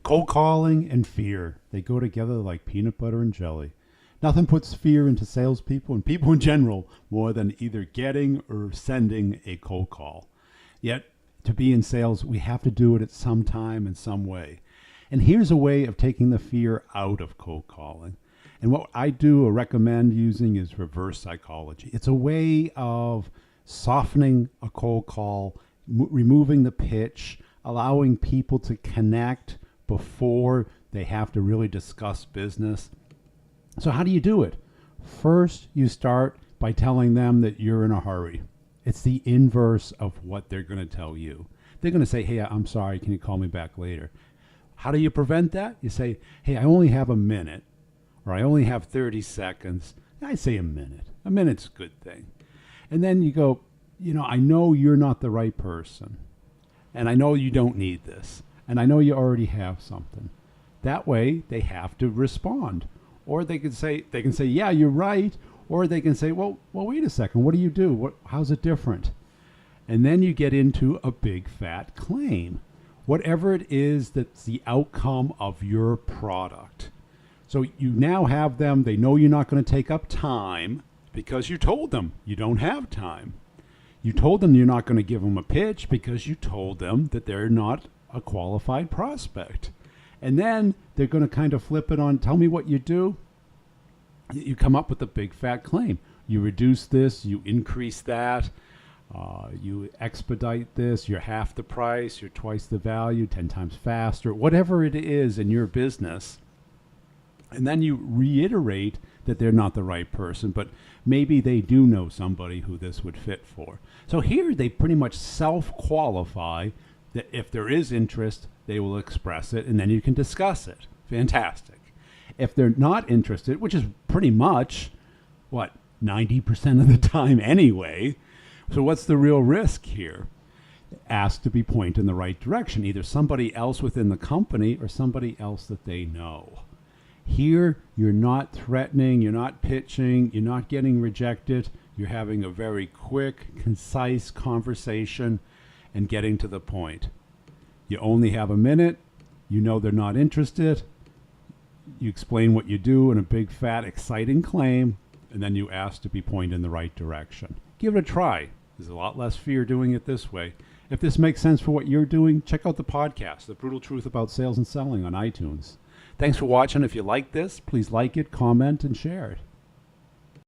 Cold calling and fear, they go together like peanut butter and jelly. Nothing puts fear into salespeople and people in general more than either getting or sending a cold call. Yet, to be in sales, we have to do it at some time in some way. And here's a way of taking the fear out of cold calling. And what I do or recommend using is reverse psychology. It's a way of softening a cold call, removing the pitch, allowing people to connect before they have to really discuss business. So how do you do it? First, you start by telling them that you're in a hurry. It's the inverse of what they're going to tell you. They're going to say, hey, I'm sorry, can you call me back later? How do you prevent that? You say, hey, I only have a minute, or I only have 30 seconds. I say a minute. A minute's a good thing. And then you go, I know you're not the right person, and I know you don't need this, and I know you already have something. That way, they have to respond. Or they can say, yeah, you're right. Or they can say, well, wait a second. What do you do? How's it different? And then you get into a big fat claim. Whatever it is that's the outcome of your product. So you now have them. They know you're not going to take up time because you told them you don't have time. You told them you're not going to give them a pitch because you told them that they're not a qualified prospect. And then they're going to kind of flip it on, tell me what you do. You come up with a big fat claim. You reduce this, you increase that, you expedite this, you're half the price, you're twice the value, 10 times faster, whatever it is in your business. And then you reiterate that they're not the right person, but maybe they do know somebody who this would fit for. So here they pretty much self-qualify that if there is interest, they will express it, and then you can discuss it. Fantastic. If they're not interested, which is pretty much, 90% of the time anyway, so what's the real risk here? Ask to be pointed in the right direction, either somebody else within the company or somebody else that they know. Here, you're not threatening, you're not pitching, you're not getting rejected, you're having a very quick, concise conversation and getting to the point. You only have a minute, you know they're not interested, you explain what you do in a big, fat, exciting claim, and then you ask to be pointed in the right direction. Give it a try. There's a lot less fear doing it this way. If this makes sense for what you're doing, check out the podcast, The Brutal Truth About Sales and Selling on iTunes. Thanks for watching. If you like this, please like it, comment, and share it.